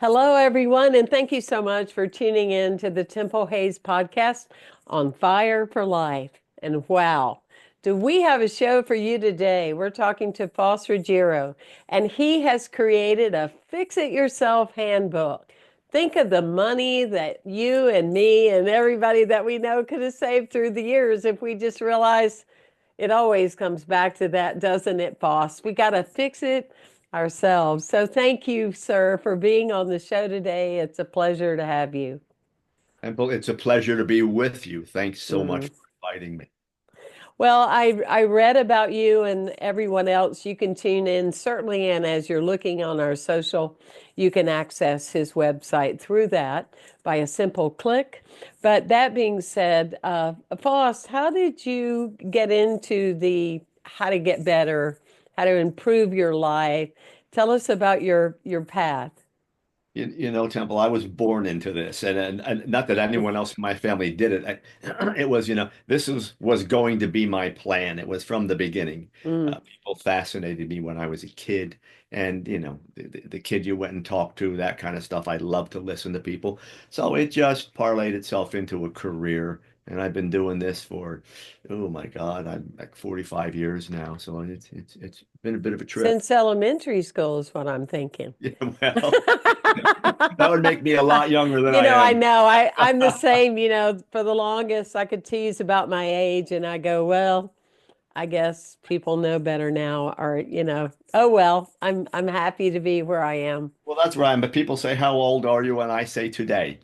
Hello, everyone, and thank you so much for tuning in to the Temple Hayes podcast on Fire for Life. And wow, do we have a show for you today? We're talking to Faust Ruggiero, and he has created a Fix It Yourself handbook. Think of the money that you and me and everybody that we know could have saved through the years if we just realized it always comes back to that, doesn't it, boss? We got to fix it ourselves. So thank you, sir, for being on the show today. It's a pleasure to have you. And it's a pleasure to be with you. Thanks so much Mm. for inviting me. Well, I read about you and everyone else. You can tune in, certainly, and as you're looking on our social, you can access his website through that by a simple click. But that being said, Foss, how did you get into the how to get better, how to improve your life? Tell us about your path. Temple, I was born into this, and not that anyone else in my family did it. It was, this was going to be my plan. It was from the beginning. Mm. People fascinated me when I was a kid, and the kid you went and talked to, that kind of stuff. I love to listen to people, so it just parlayed itself into a career. And I've been doing this for, oh my God, I'm like 45 years now. So it's been a bit of a trip. Since elementary school is what I'm thinking. Yeah, well. That would make me a lot younger than I I am. know. I'm the same, for the longest I could tease about my age and I go, well, I guess people know better now or, oh well, I'm happy to be where I am. Well, that's right. But people say, "How old are you?" And I say today.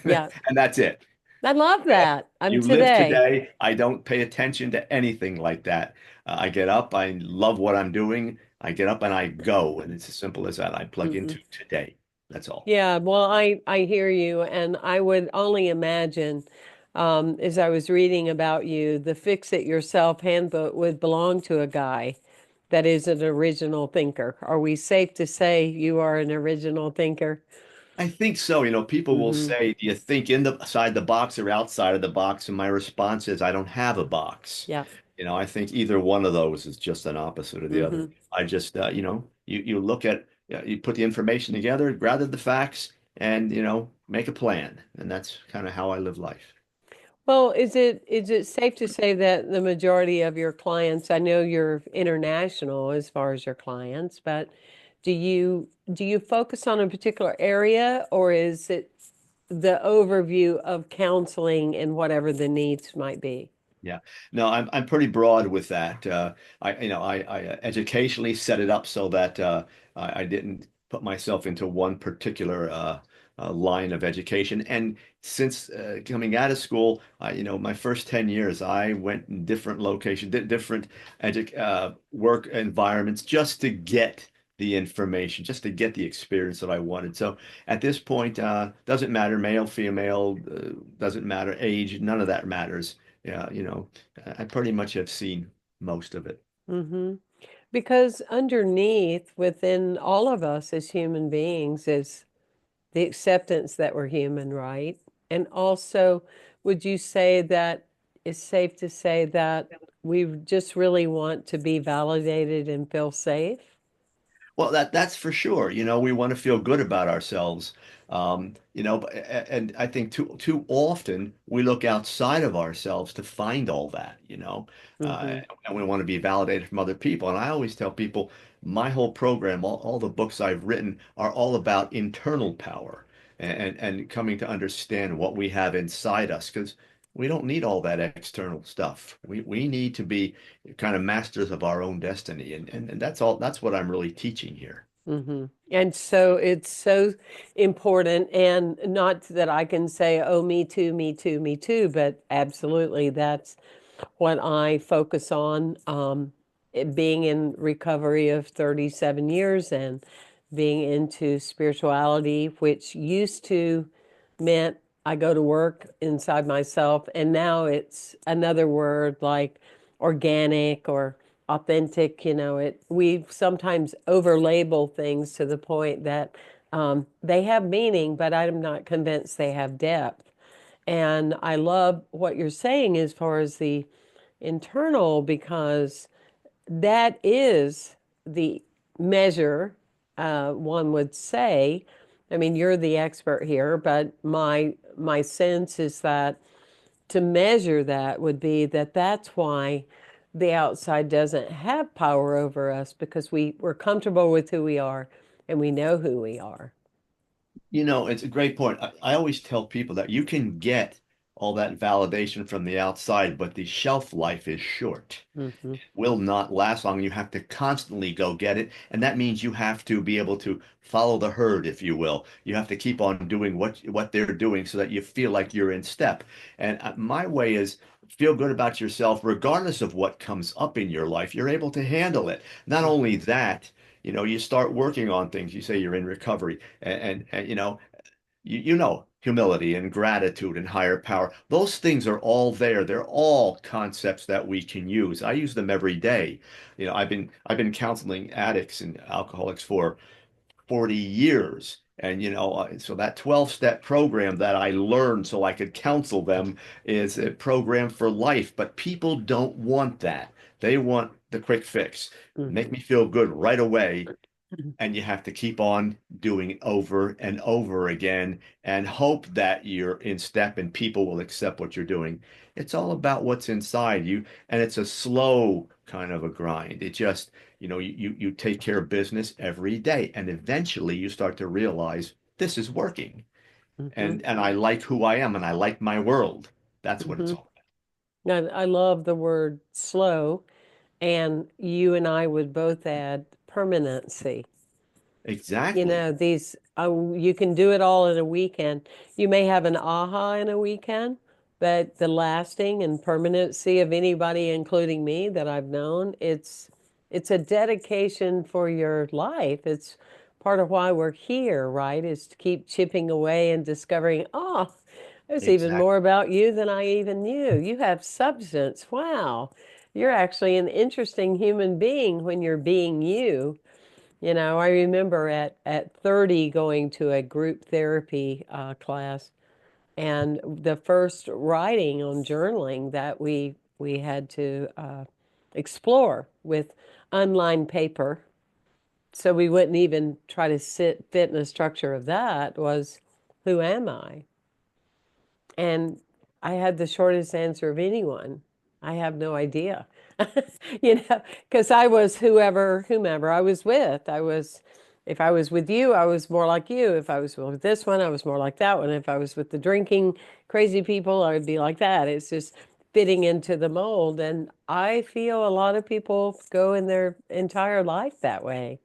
Yeah. And that's it. I love that. I'm You live today. today. I don't pay attention to anything like that. I get up. I love what I'm doing. I get up and I go. And it's as simple as that. I plug Hmm. into today. That's all. Yeah, well, I hear you, and I would only imagine, as I was reading about you, the Fix It Yourself handbook would belong to a guy that is an original thinker. Are we safe to say you are an original thinker? I think so. People will Hmm. say, "Do you think inside the box or outside of the box?" And my response is, "I don't have a box." Yeah. I think either one of those is just an opposite of the other. Hmm. I just, you look at, you put the information together, gather the facts, and make a plan. And that's kind of how I live life. Well, is it safe to say that the majority of your clients, I know you're international as far as your clients, but do you focus on a particular area or is it the overview of counseling and whatever the needs might be? Yeah. No, I'm pretty broad with that. I educationally set it up so that I didn't put myself into one particular line of education. And since coming out of school, my first 10 years, I went in different locations, different work environments just to get the information, just to get the experience that I wanted. So at this point, doesn't matter male, female, doesn't matter age, none of that matters. Yeah, I pretty much have seen most of it. Hmm. Because underneath within all of us as human beings is the acceptance that we're human, right? And also, would you say that it's safe to say that we just really want to be validated and feel safe? Well, that's for sure. We want to feel good about ourselves. And I think too often we look outside of ourselves to find all that, Hmm. and we want to be validated from other people. And I always tell people my whole program, all the books I've written are all about internal power and coming to understand what we have inside us because we don't need all that external stuff. We need to be kind of masters of our own destiny. And that's what I'm really teaching here. Hmm. And so it's so important, and not that I can say, oh, me too, me too, me too, but absolutely that's what I focus on. It being in recovery of 37 years and being into spirituality, which used to meant I go to work inside myself, and now it's another word like organic or authentic. We sometimes overlabel things to the point that they have meaning, but I'm not convinced they have depth. And I love what you're saying as far as the internal, because that is the measure, one would say, I mean, you're the expert here, but my sense is that to measure that would be that that's why the outside doesn't have power over us because we're comfortable with who we are and we know who we are. It's a great point. I always tell people that you can get all that validation from the outside, but the shelf life is short. Hmm. Will not last long. You have to constantly go get it. And that means you have to be able to follow the herd, if you will. You have to keep on doing what they're doing so that you feel like you're in step. And my way is feel good about yourself, regardless of what comes up in your life. You're able to handle it. Not only that, you start working on things. You say you're in recovery, and humility and gratitude and higher power. Those things are all there. They're all concepts that we can use. I use them every day. I've been counseling addicts and alcoholics for 40 years. And so that 12-step program that I learned so I could counsel them is a program for life. But people don't want that. They want the quick fix. Make Hmm. me feel good right away, and you have to keep on doing it over and over again and hope that you're in step and people will accept what you're doing. It's all about what's inside you, and it's a slow kind of a grind. It just, you take care of business every day, and eventually you start to realize this is working, Hmm. and I like who I am, and I like my world. That's what it's Hmm. all I love the word slow, and you and I would both add permanency. about. You Exactly. know, you can do it all in a weekend. You may have an aha in a weekend, but the lasting and permanency of anybody, including me, that I've known, it's a dedication for your life. It's part of why we're here, right? Is to keep chipping away and discovering, oh, there's even Exactly. more about you than I even knew. You have substance. Wow. You're actually an interesting human being when you're being you. You know, I remember at 30 going to a group therapy class, and the first writing on journaling that we had to explore with unlined paper, so we wouldn't even try to fit in the structure of that was, who am I? And I had the shortest answer of anyone. I have no idea. Because I was whomever I was with. If I was with you, I was more like you. If I was with this one, I was more like that one. If I was with the drinking crazy people, I would be like that. It's just fitting into the mold. And I feel a lot of people go in their entire life that way,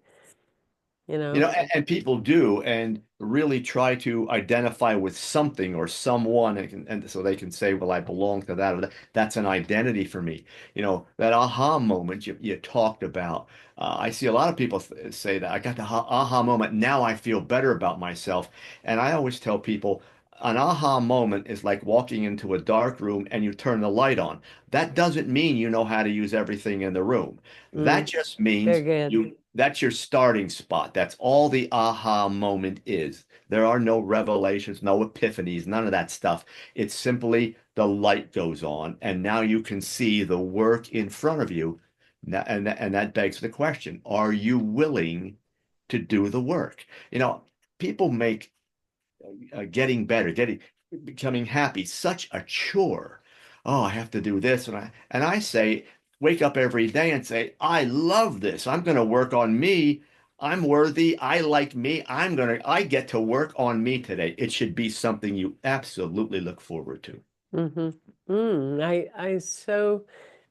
you You know? know, and people do, and really try to identify with something or someone, and so they can say, "Well, I belong to that," or That's an identity for me." That aha moment you talked about. I see a lot of people say that I got the aha moment. Now I feel better about myself, and I always tell people. An aha moment is like walking into a dark room and you turn the light on. That doesn't mean you know how to use everything in the room. That Mm, just very means good. that's your starting spot. That's all the aha moment is. There are no revelations, no epiphanies, none of that stuff. It's simply the light goes on, and now you can see the work in front of you. And that begs the question, are you willing to do the work? People make getting better, becoming happy such a chore. Oh, I have to do this, and I say, wake up every day and say, I love this. I'm going to work on me. I'm worthy. I like me. I get to work on me today. It should be something you absolutely look forward to. Mm-hmm. I so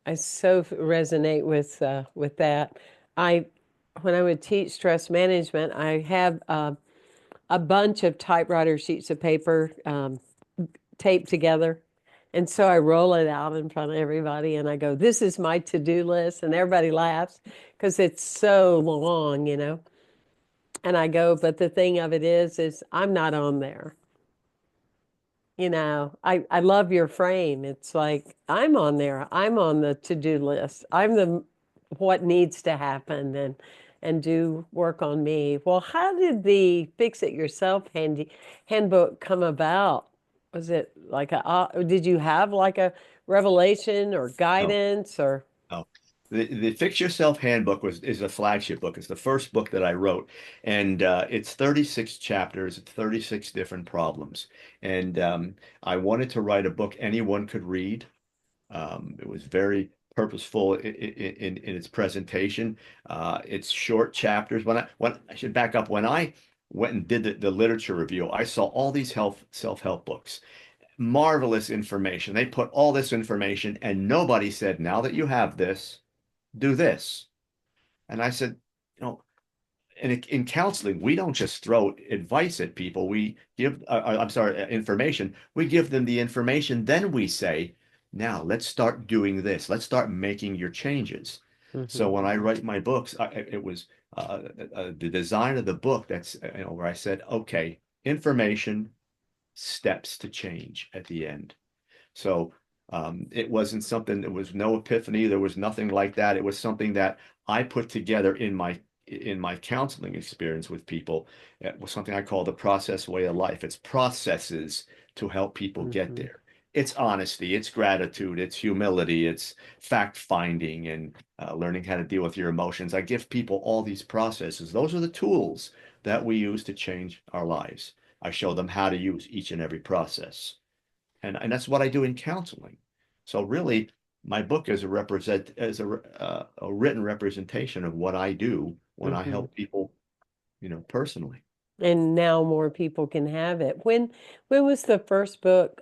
resonate with that. I When I would teach stress management, I have a bunch of typewriter sheets of paper taped together, and so I roll it out in front of everybody, and I go, "This is my to-do list," and everybody laughs because it's so long. And I go, "But the thing of it is I'm not on there." I love your frame. It's like I'm on there. I'm on the to-do list. I'm the what needs to happen and do work on me. Well, how did the Fix It Yourself handbook come about? Was it like did you have like a revelation or No, guidance or no. The Fix Yourself Handbook is a flagship book. It's the first book that I wrote, and it's 36 chapters, 36 different problems. And I wanted to write a book anyone could read. It was very purposeful in its presentation. It's short chapters. When I should back up, when I went and did the literature review, I saw all these self-help books. Marvelous information. They put all this information, and nobody said, now that you have this, do this. And I said, you know, in counseling, we don't just throw advice at people. We give, I'm sorry, information. We give them the information. Then we say, now let's start doing this. Let's start making your changes. So Hmm. when I write my books, it was the design of the book that's, where I said, okay, information, steps to change at the end. So it wasn't something, there was no epiphany, there was nothing like that. It was something that I put together in my counseling experience with people. It was something I call the process way of life. It's processes to help people get Hmm. there. It's honesty, it's gratitude, it's humility, it's fact finding and learning how to deal with your emotions. I give people all these processes. Those are the tools that we use to change our lives. I show them how to use each and every process. And that's what I do in counseling. So really, my book is a written representation of what I do when I Hmm. help people, personally. And now more people can have it. When was the first book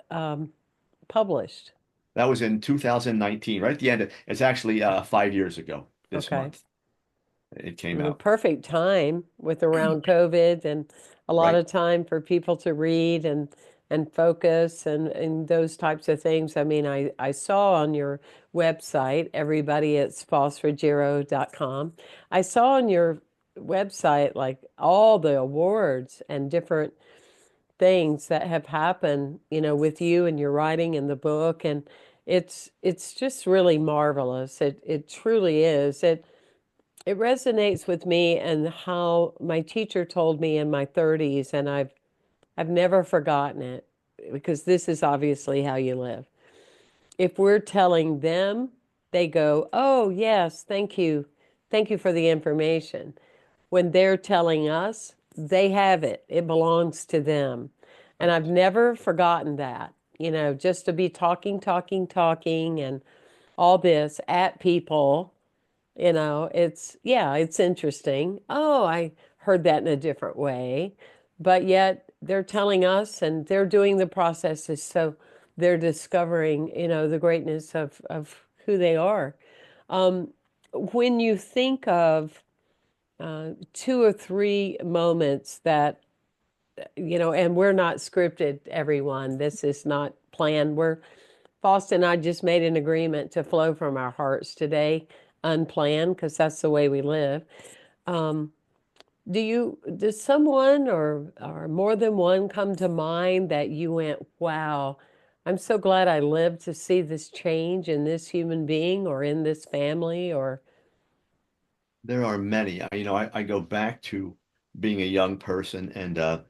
published? That was in 2019, right at the end. It's actually 5 years ago this Okay. month. It came The out, perfect time with around COVID and a lot right? of time for people to read and focus and those types of things. I mean, I saw on your website, everybody, it's faustruggiero.com. I saw on your website like all the awards and different things that have happened, with you and your writing and the book, and it's just really marvelous. It truly is. It resonates with me and how my teacher told me in my 30s, and I've never forgotten it because this is obviously how you live. If we're telling them, they go, "Oh, yes, thank you. Thank you for the information." When they're telling us, they have it. It belongs to them. And I've Right. never forgotten that, just to be talking, talking, talking, and all this at people. Yeah, it's interesting. Oh, I heard that in a different way. But yet they're telling us and they're doing the processes. So they're discovering, the greatness of who they are. Um, when you think of two or three moments that, and we're not scripted, everyone, this is not planned. Faust and I just made an agreement to flow from our hearts today, unplanned, because that's the way we live. Um, does someone or more than one come to mind that you went, wow, I'm so glad I lived to see this change in this human being or in this family or, There are many. I go back to being a young person and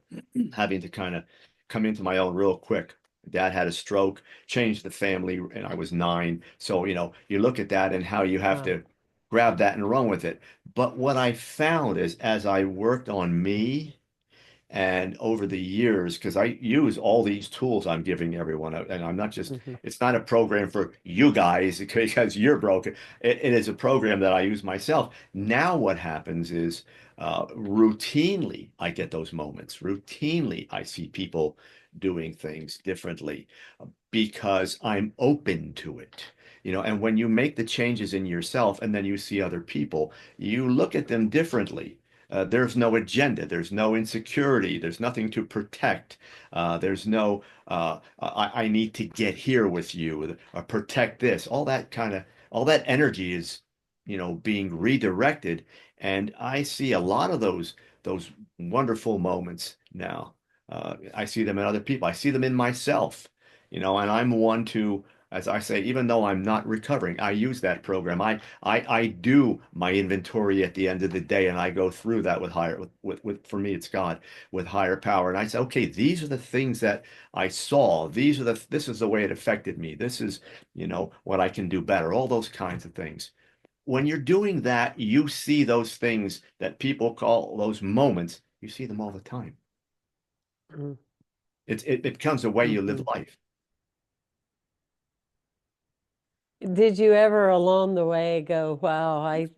having to kind of come into my own real quick. Dad had a stroke, changed the family, and I was 9. So, you look at that and how you have wow. to grab that and run with it. But what I found is as I worked on me, and over the years, because I use all these tools I'm giving everyone, and I'm not just, Hmm. it's not a program for you guys because you're broken. It is a program that I use myself. Now, what happens is routinely I get those moments. Routinely, I see people doing things differently because I'm open to it. And when you make the changes in yourself and then you see other people, you look at them differently. There's no agenda. There's no insecurity. There's nothing to protect. There's no, I need to get here with you or protect this. All that energy is, being redirected. And I see a lot of those wonderful moments now. I see them in other people. I see them in myself, and I'm one to, as I say, even though I'm not recovering, I use that program. I do my inventory at the end of the day, and I go through that with higher, for me, it's God, with higher power. And I say, okay, these are the things that I saw. This is the way it affected me. This is, what I can do better. All those kinds of things. when you're doing that, you see those things that people call those moments. You see them all the time. It becomes the way you live Mm-hmm. life. Did you ever along the way go, wow, I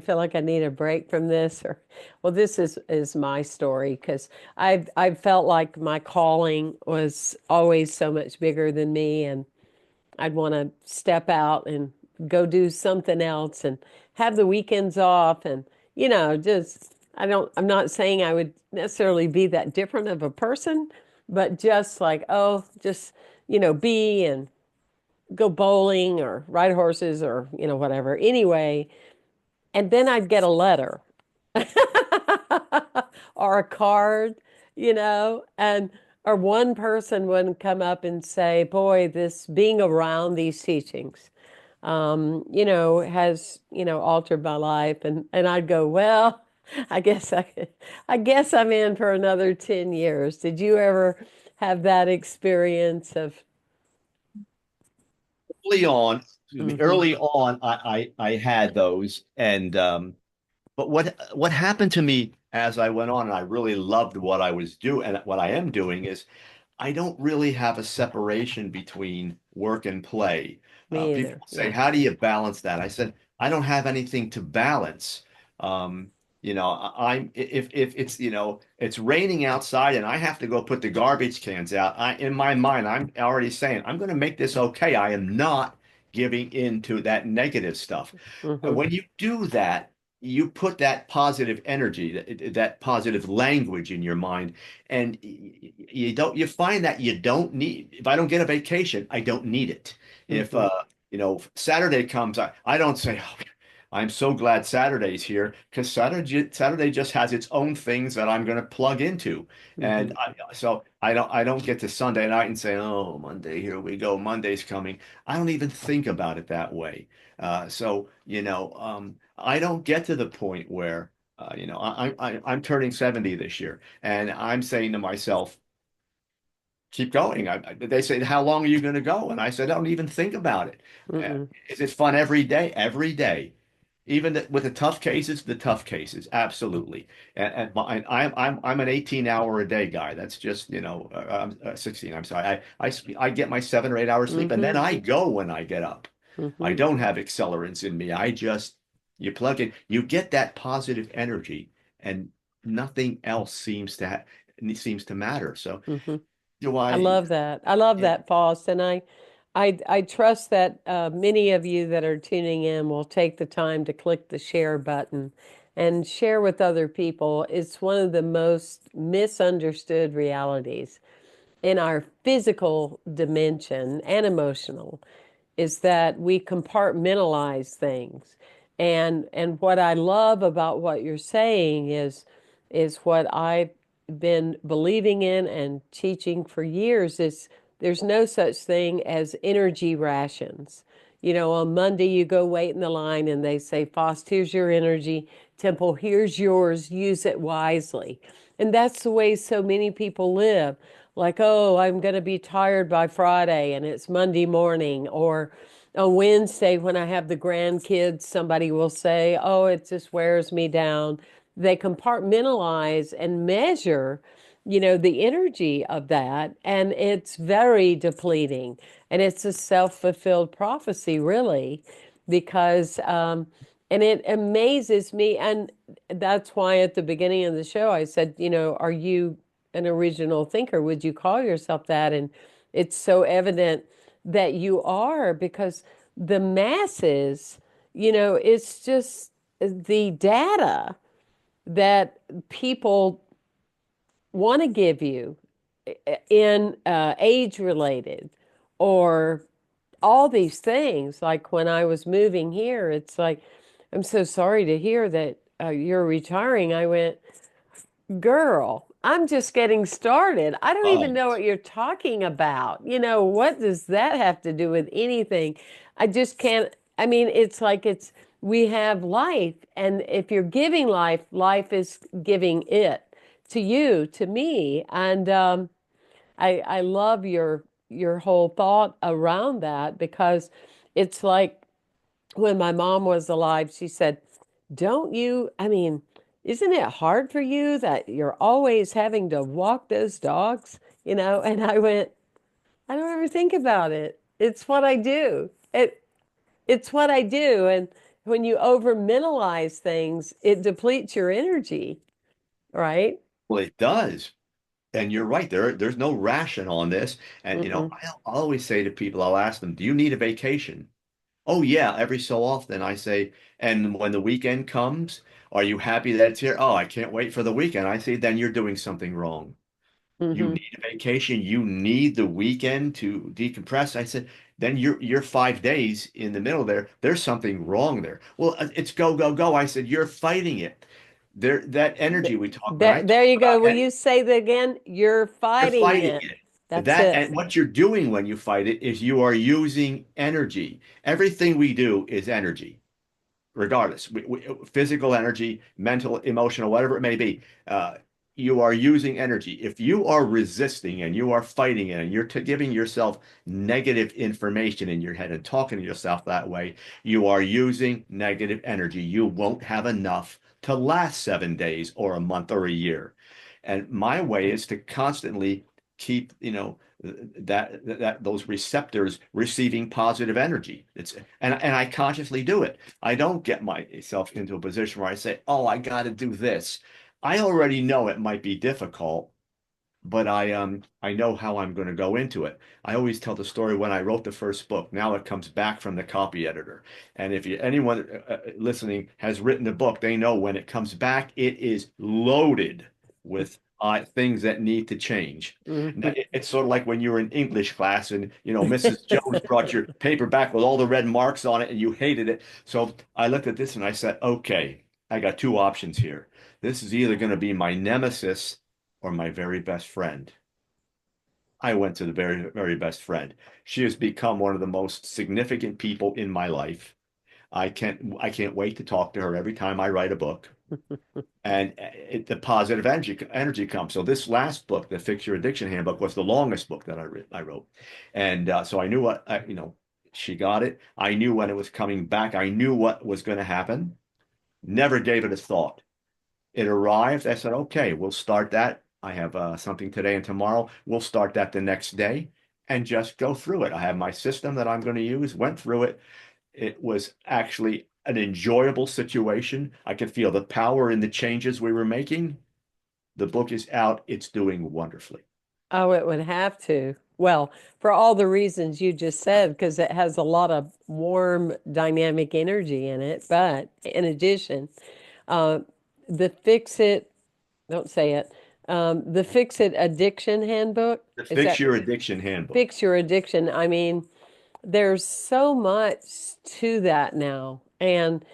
feel like I need a break from this? Or, well, this is my story because I've felt like my calling was always so much bigger than me, and I'd want to step out and go do something else and have the weekends off, and just I'm not saying I would necessarily be that different of a person, but just like, oh, just be and go bowling or ride horses or whatever. Anyway, and then I'd get a letter or a card, and or one person would come up and say, "Boy, this being around these teachings, has altered my life," and I'd go, "Well, I guess I'm in for another 10 years." Did you ever have that experience of? Early on, excuse me, Mm-hmm, early on, I had those, and but what happened to me as I went on, and I really loved what I was doing, and what I am doing is I don't really have a separation between work and play. me People either. say, Yeah. "How do you balance that?" I said, "I don't have anything to balance." Um, I'm if it's it's raining outside and I have to go put the garbage cans out. In my mind, I'm already saying I'm going to make this okay. I am not giving into that negative stuff. Mm-hmm, When you do that, you put that positive energy, that positive language in your mind, and you find that you don't need, if I don't get a vacation, I don't need it. If mm-hmm, Saturday comes, I don't say, "Oh, I'm so glad Saturday's here," because Saturday just has its own things that I'm going to plug into. mm-hmm, So I don't get to Sunday night and say, "Oh, Monday, here we go, Monday's coming." I don't even think about it that way. I don't get to the point where I'm turning 70 this year, and I'm saying to myself, keep going. They say, "How long are you going to go?" And I said, "I don't even think about it. Uh, mm-mm, is it fun every day?" Every day. Even with the tough cases, absolutely. I'm an 18-hour a day guy. That's just, I'm 16. I'm sorry. I get my 7 or 8 hours sleep, and mm-hmm, then I go when I get up. I mm-hmm, don't have accelerants in me. You plug in, you get that positive energy, and nothing else seems to matter. So mm-hmm. do I I. love that. I love Yeah. that, Faust, and I trust that many of you that are tuning in will take the time to click the share button and share with other people. It's one of the most misunderstood realities in our physical dimension and emotional is that we compartmentalize things. And what I love about what you're saying is what I've been believing in and teaching for years is there's no such thing as energy rations. On Monday you go wait in the line and they say, "Faust, here's your energy. Temple, here's yours. Use it wisely." And that's the way so many people live. Like, oh, I'm going to be tired by Friday and it's Monday morning. Or on Wednesday, when I have the grandkids, somebody will say, "Oh, it just wears me down." They compartmentalize and measure, the energy of that. And it's very depleting. And it's a self-fulfilled prophecy, really, because, and it amazes me. And that's why at the beginning of the show, I said, are you an original thinker? Would you call yourself that? And it's so evident that you are because the masses, it's just the data that people want to give you in age related or all these things. Like when I was moving here, it's like, "I'm so sorry to hear that you're retiring." I went, "Girl, I'm just getting started. I don't even Oh, know what you're talking about. What does that have to do with anything?" I just can't. I mean, it's like we have life, and if you're giving life, life is giving it to you, to me. And I love your whole thought around that because it's like when my mom was alive, she said, "Don't you, I mean, isn't it hard for you that you're always having to walk those dogs?" And I went, "I don't ever think about it. It's what I do. It's what I do." And when you overmentalize things, it depletes your energy, right? Well, it does. And you're right. There's no ration on this. And Mm-mm, I'll always say to people, I'll ask them, do you need a vacation? Oh yeah, every so often I say, and when the weekend comes, are you happy that it's here? Oh, I can't wait for the weekend. I say, then you're doing something wrong. You mm-hmm. need a vacation. You need the weekend to decompress. I said, then you're 5 days in the middle there. There's something wrong there. Well, it's go, go, go. I said, you're fighting it. There, that energy we talk when I There talk you go. about Will you say that again? You're you're fighting fighting it. it. That's That it. and what you're doing when you fight it is you are using energy. Everything we do is energy regardless, physical energy, mental, emotional, whatever it may be, you are using energy. If you are resisting and you are fighting it and you're giving yourself negative information in your head and talking to yourself that way, you are using negative energy. You won't have enough to last 7 days or a month or a year. And my way is to constantly keep, that those receptors receiving positive energy. And I consciously do it. I don't get myself into a position where I say, "Oh, I got to do this." I already know it might be difficult, but I know how I'm going to go into it. I always tell the story when I wrote the first book. Now it comes back from the copy editor. And if anyone listening has written a book, they know when it comes back, it is loaded with things that need to change. Now, Mhm. it's sort of like when you were in English class and Mrs. Jones brought your paper back with all the red marks on it and you hated it. So I looked at this and I said, okay, I got two options here. This is either going to be my nemesis or my very best friend. I went to the very, very best friend. She has become one of the most significant people in my life. I can't wait to talk to her every time I write a book. And the positive energy comes. So this last book, the Fix Your Addiction Handbook, was the longest book that I wrote. And so I knew she got it. I knew when it was coming back. I knew what was going to happen. Never gave it a thought. It arrived. I said, okay, we'll start that. I have something today and tomorrow. We'll start that the next day and just go through it. I have my system that I'm going to use, went through it. It was actually an enjoyable situation. I could feel the power in the changes we were making. The book is out. It's doing wonderfully. Oh, it would have to. Well, for all the reasons you just said, because it has a lot of warm, dynamic energy in it. But in addition, uh, the Fix It, don't say it, the Fix It Addiction Handbook, The is Fix that Your Addiction Handbook. Fix Your Addiction? I mean, there's so much to that now. And,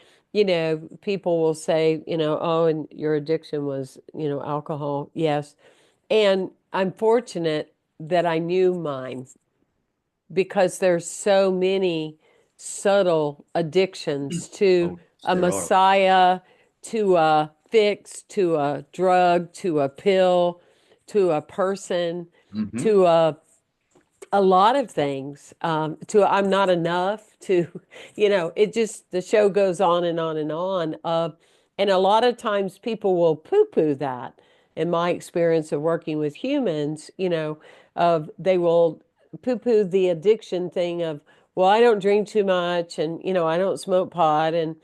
people will say, oh, and your addiction was, alcohol. Yes. And I'm fortunate that I knew mine because there's so many subtle addictions to Oh, a there are. messiah, to a fix, to a drug, to a pill, to a person, Hmm. to a lot of things, to I'm not enough, to it just, the show goes on and on and on, and a lot of times people will poo-poo that. In my experience of working with humans, they will poo-poo the addiction thing of, well, I don't drink too much, and I don't smoke pot, and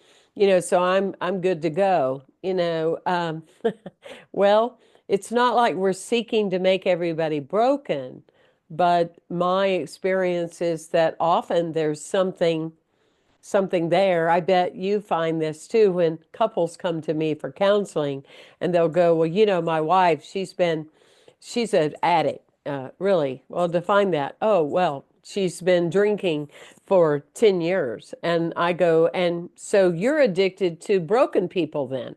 so I'm good to go. Well, it's not like we're seeking to make everybody broken, but my experience is that often there's something there. I bet you find this too when couples come to me for counseling and they'll go, well, my wife, she's an addict. Really? Well, define that. Oh, well, she's been drinking for 10 years. And I go, and so you're addicted to broken people then?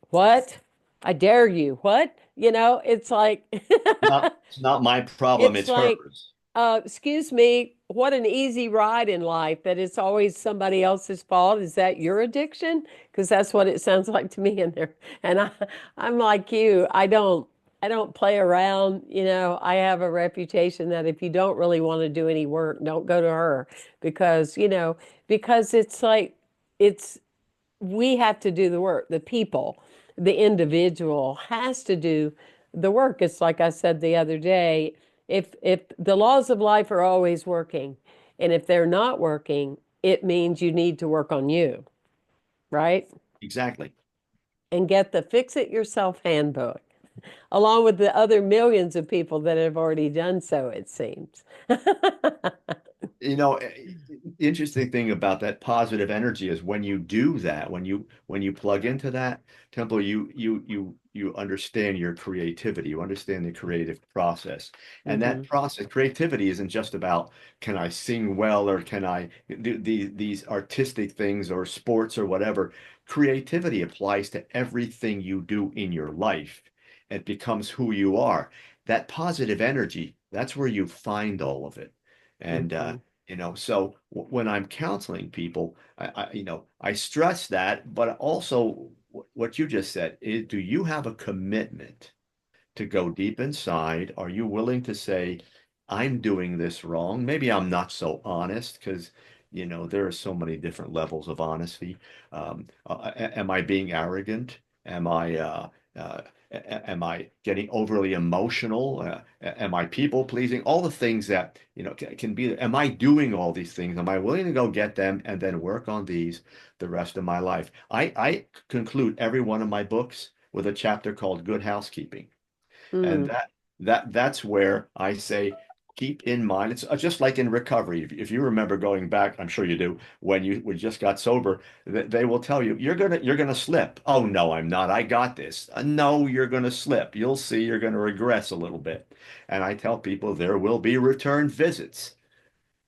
What? I dare you. What? It's like, It's not my problem, it's it's like, hers. excuse me, what an easy ride in life that it's always somebody else's fault. Is that your addiction? Because that's what it sounds like to me in there. And I'm like you. I don't. I don't play around. I have a reputation that if you don't really want to do any work, don't go to her because, because it's like it's we have to do the work. The people, the individual has to do the work. It's like I said the other day, if the laws of life are always working, and if they're not working, it means you need to work on you, right? Exactly. And get the Fix It Yourself handbook, along with the other millions of people that have already done so, it seems. You know, the interesting thing about that positive energy is when you do that, when you plug into that, Temple, you understand your creativity, you understand the creative process. And that Hmm. process, creativity isn't just about can I sing well or can I do these artistic things or sports or whatever. Creativity applies to everything you do in your life. It becomes who you are. That positive energy, that's where you find all of it. And Hmm. so when I'm counseling people, I stress that, but also what you just said is, do you have a commitment to go deep inside? Are you willing to say, I'm doing this wrong? Maybe I'm not so honest because, there are so many different levels of honesty. Am I being arrogant? Uh, am I getting overly emotional? Am I people pleasing? All the things that, can be, am I doing all these things? Am I willing to go get them and then work on these the rest of my life? I conclude every one of my books with a chapter called Good Housekeeping. And Mm. that's where I say, keep in mind, it's just like in recovery. If you remember going back, I'm sure you do, when you just got sober, they will tell you, you're gonna slip. Oh no, I'm not. I got this. No, you're gonna slip. You'll see you're gonna regress a little bit. And I tell people there will be return visits.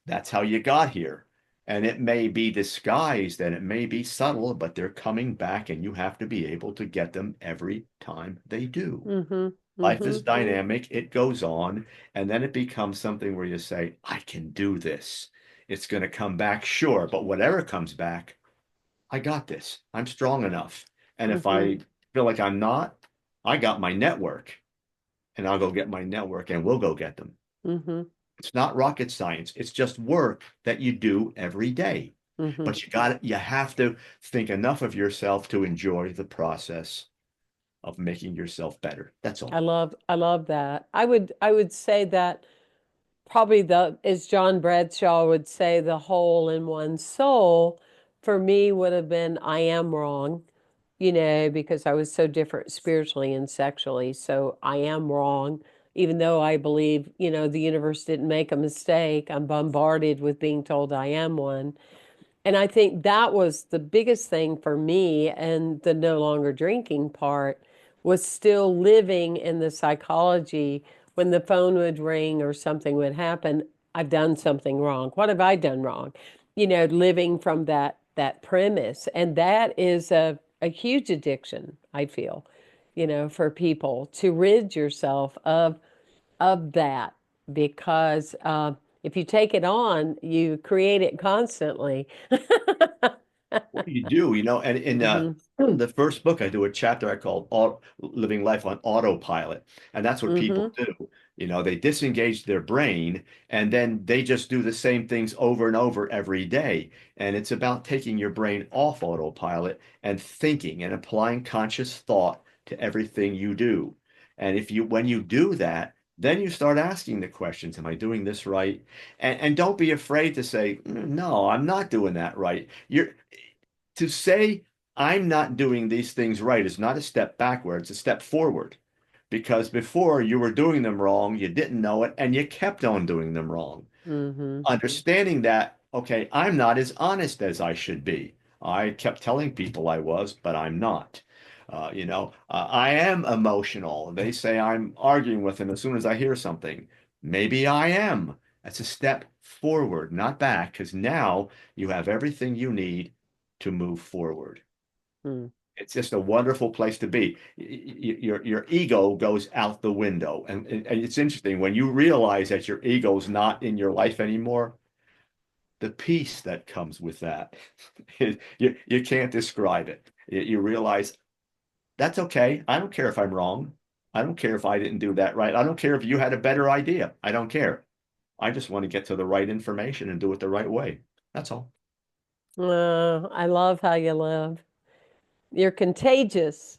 That's how you got here. And it may be disguised and it may be subtle, but they're coming back and you have to be able to get them every time they do. Hmm. Life Hmm. is dynamic, it goes on, and then it becomes something where you say, I can do this. It's going to come back, sure, but whatever comes back, I got this. I'm strong enough. And if Hmm. I feel like I'm not, I got my network, and I'll go get my network and we'll go get them. Hmm. It's not rocket science, it's just work that you do every day. Hmm. But you have to think enough of yourself to enjoy the process of making yourself better. That's all. I love that. I would say that probably as John Bradshaw would say, the hole in one's soul for me would have been I am wrong, because I was so different spiritually and sexually. So I am wrong, even though I believe, the universe didn't make a mistake. I'm bombarded with being told I am one. And I think that was the biggest thing for me, and the no longer drinking part was still living in the psychology when the phone would ring or something would happen. I've done something wrong. What have I done wrong? Living from that premise. And that is a huge addiction, I feel, for people to rid yourself of that because if you take it on, you create it constantly. Well, you do, and in Hmm. the first book, I do a chapter I call Living Life on Autopilot. And that's what people Hmm. do. They disengage their brain and then they just do the same things over and over every day. And it's about taking your brain off autopilot and thinking and applying conscious thought to everything you do. And when you do that, then you start asking the questions, am I doing this right? And don't be afraid to say, no, I'm not doing that right. To say I'm not doing these things right is not a step backward, it's a step forward. Because before you were doing them wrong, you didn't know it, and you kept on doing them wrong. Hmm. Understanding that, okay, I'm not as honest as I should be. I kept telling people I was, but I'm not. I am emotional. They say I'm arguing with them as soon as I hear something. Maybe I am. That's a step forward, not back, because now you have everything you need to move forward. Hmm. It's just a wonderful place to be. Your ego goes out the window. And it's interesting when you realize that your ego's not in your life anymore, the peace that comes with that, you can't describe it. You realize that's okay. I don't care if I'm wrong. I don't care if I didn't do that right. I don't care if you had a better idea. I don't care. I just want to get to the right information and do it the right way. That's all. I love how you live. You're contagious.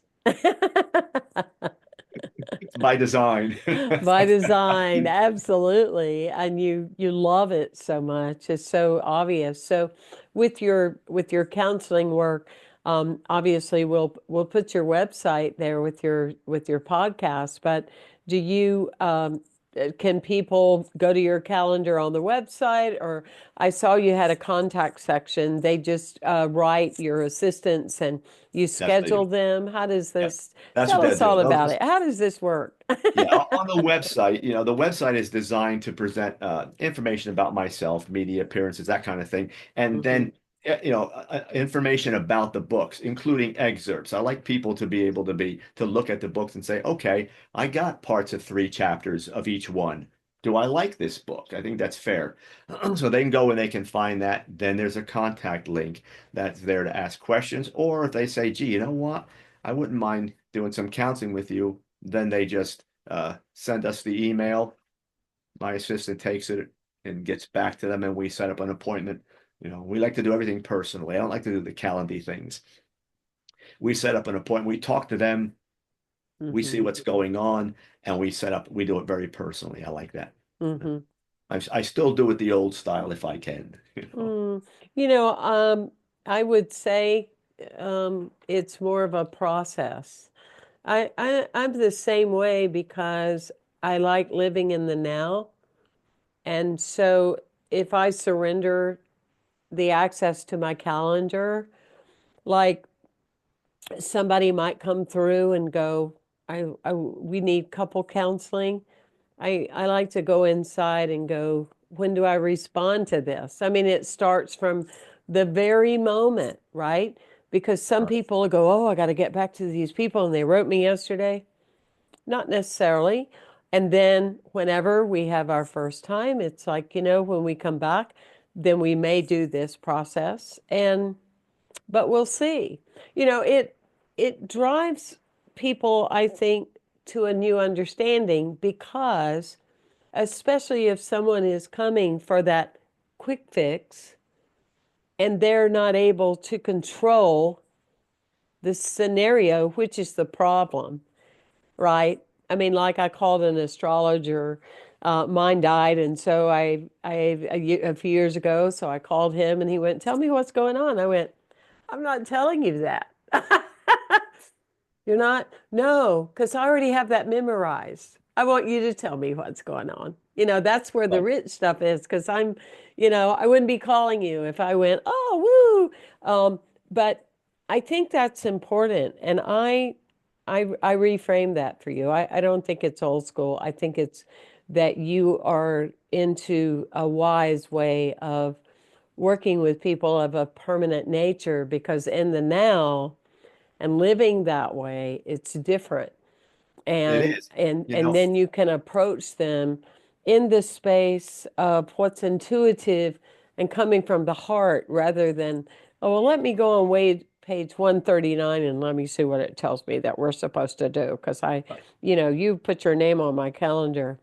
It's by design. By design, absolutely. And you love it so much. It's so obvious. So with your counseling work, obviously we'll put your website there with your podcast, but do you can people go to your calendar on the website, or I saw you had a contact section. They just write your assistants and you Yes, they do. schedule them. How does Yeah, this that's what tell they'll us do. all about it? How does this work? Yeah, on the website, the website is designed to present information about myself, media appearances, that kind of thing, and Hmm. then information about the books, including excerpts. I like people to be able to look at the books and say, okay, I got parts of 3 chapters of each one. Do I like this book? I think that's fair. So they can go and they can find that. Then there's a contact link that's there to ask questions, or if they say, gee, you know what? I wouldn't mind doing some counseling with you. Then they just send us the email. My assistant takes it and gets back to them, and we set up an appointment. We like to do everything personally. I don't like to do the calendar things. We set up an appointment. We talk to them. We see Hmm. what's going on, and we do it very personally. I like that. Hmm. I still do it the old style if I can. Mm. You know, I would say it's more of a process. I'm the same way because I like living in the now. And so if I surrender the access to my calendar, like somebody might come through and go, we need couple counseling. I like to go inside and go, when do I respond to this? I mean, it starts from the very moment, right? Because some Right. people go, oh, I got to get back to these people and they wrote me yesterday. Not necessarily. And then whenever we have our first time, it's like, when we come back, then we may do this process and but we'll see. It drives people, I think, to a new understanding because especially if someone is coming for that quick fix and they're not able to control the scenario, which is the problem, right? I mean, like I called an astrologer, mine died, and so a few years ago, so I called him and he went, "Tell me what's going on." I went, "I'm not telling you that." You're not? No, because I already have that memorized. I want you to tell me what's going on. That's where the Right. rich stuff is because I wouldn't be calling you if I went, oh, woo. But I think that's important. And I reframe that for you. I don't think it's old school. I think it's that you are into a wise way of working with people of a permanent nature because in the now, and living that way, it's different. It and is. and You and know, then you can approach them in the space of what's intuitive and coming from the heart rather than, oh, well, let me go on Wade page 139 and let me see what it tells me that we're supposed to do because you put your name on my calendar.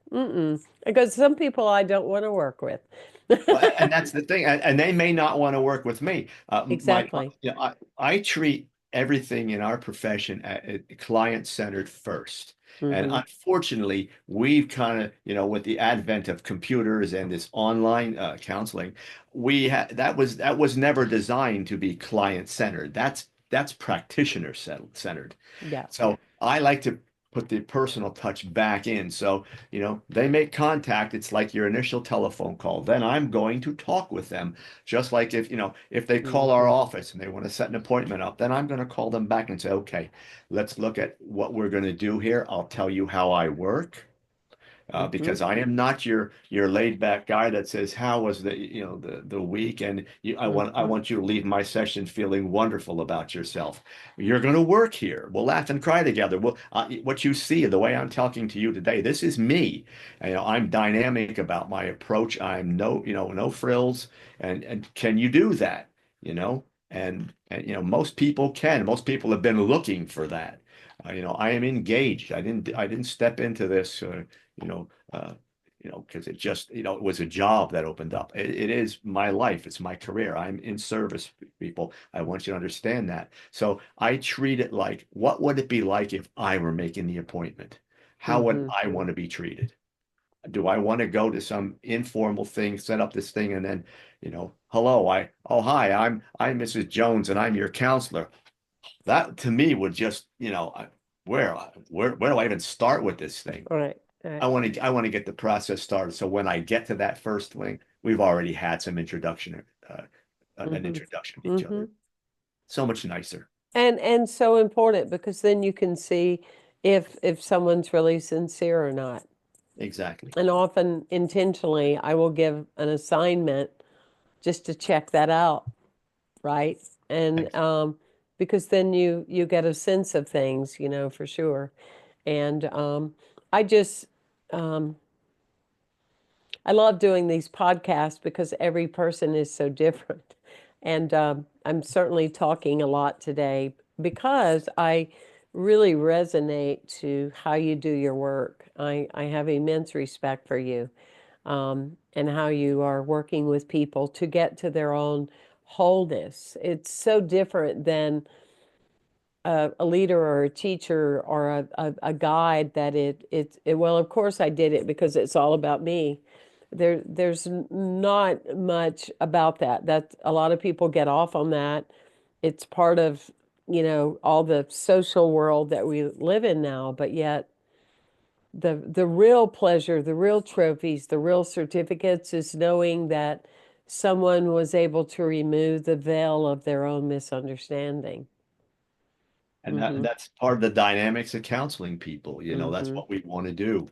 Because some people I don't want to work with. well, and that's the thing, and they may not want to work with me. Exactly. I treat everything in our profession client-centered first. And Hmm. unfortunately, we've kind of, with the advent of computers and this online counseling, that was never designed to be client-centered. That's practitioner-centered. Yeah. So I like to put the personal touch back in. So, they make contact. It's like your initial telephone call. Then I'm going to talk with them. Just like if they call our Hmm. office and they want to set an appointment up, then I'm going to call them back and say, okay, let's look at what we're going to do here. I'll tell you how I work Hmm. because I am not your laid back guy that says how was the week and I Hmm. want you to leave my session feeling wonderful about yourself. You're going to work here. We'll laugh and cry together. What you see the way I'm talking to you today, this is me. I'm dynamic about my approach. I'm no frills and can you do that? You know, and most people can. Most people have been looking for that. I am engaged. I didn't step into this, you know, uh, because it just, it was a job that opened up. It is my life. It's my career. I'm in service, people. I want you to understand that. So I treat it like, what would it be like if I were making the appointment? How would Hmm. I want to be treated? Do I want to go to some informal thing, set up this thing, and then, hello, oh, hi, I'm Mrs. Jones, and I'm your counselor. That to me would just, where do I even start with this thing? Right, I right. want to I want to get the process started. So when I get to that first thing, we've already had some introduction, an Hmm. introduction to each Hmm. other. So much nicer. And so important because then you can see if someone's really sincere or not. Exactly. And often intentionally, I will give an assignment just to check that out, right? And Ex- because then you get a sense of things, for sure. And I just um, I love doing these podcasts because every person is so different. And I'm certainly talking a lot today because I really resonate to how you do your work. I have immense respect for you, and how you are working with people to get to their own wholeness. It's so different than a leader or a teacher or a guide that well, of course I did it because it's all about me. There's not much about that. That a lot of people get off on that. It's part of, all the social world that we live in now, but yet the real pleasure, the real trophies, the real certificates is knowing that someone was able to remove the veil of their own misunderstanding. And Mm-hmm. that's part of the dynamics of counseling people. That's Mm-hmm. what we want to do.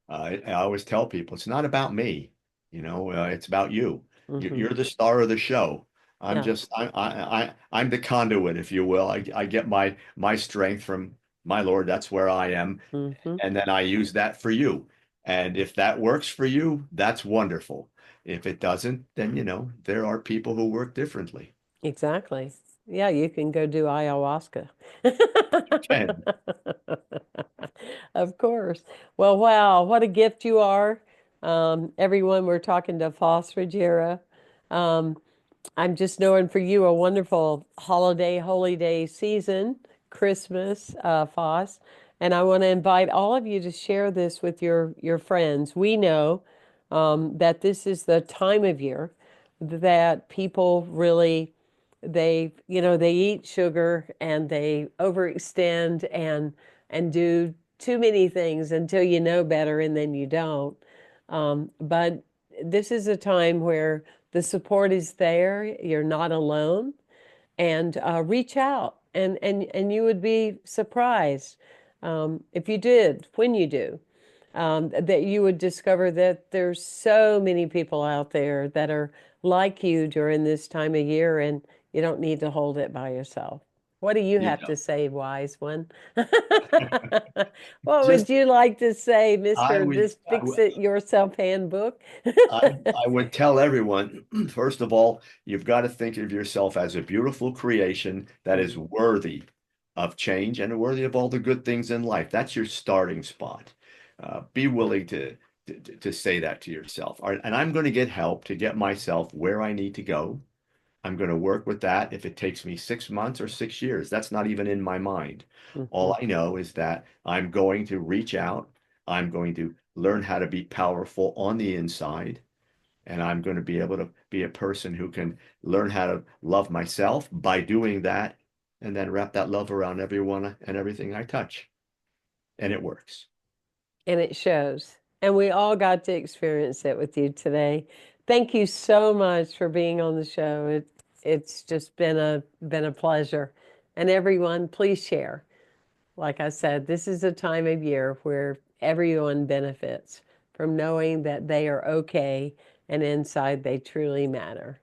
I always tell people it's not about me, it's about you. Mm-hmm. You're the star of the show. Yeah. I'm the conduit, if you will. I get my strength from my Lord. That's where I am, Mm-hmm. and then I use that for you. And if that works for you, that's wonderful. If it doesn't, then there are people who work differently. Exactly. Yeah, you can go do ayahuasca. You can. Of course. Well, wow, what a gift you are. Everyone, we're talking to Faust Ruggiero. Um, I'm just knowing for you a wonderful holiday, holy day season, Christmas, Foss. And I want to invite all of you to share this with your friends. We know that this is the time of year that people really they eat sugar and they overextend and do too many things until you know better and then you don't. But this is a time where the support is there. You're not alone, and reach out, and you would be surprised if you did, when you do, that you would discover that there's so many people out there that are like you during this time of year, and you don't need to hold it by yourself. What do you You have to know, say, wise one? What just would you like to say, I Mr. would, This Fix It Yourself Handbook? I would tell everyone, first of all, you've got to think of yourself as a beautiful creation that is Mm, worthy of change and worthy of all the good things in life. That's your starting spot. Be willing to say that to yourself. All right, and I'm going to get help to get myself where I need to go. I'm going to work with that if it takes me 6 months or 6 years. That's not even in my mind. mhm. All I know is that I'm going to reach out. I'm going to learn how to be powerful on the inside. And I'm going to be able to be a person who can learn how to love myself by doing that and then wrap that love around everyone and everything I touch. And it works. And it shows. And we all got to experience it with you today. Thank you so much for being on the show. It's just been a pleasure. And everyone, please share. Like I said, this is a time of year where everyone benefits from knowing that they are okay and inside they truly matter.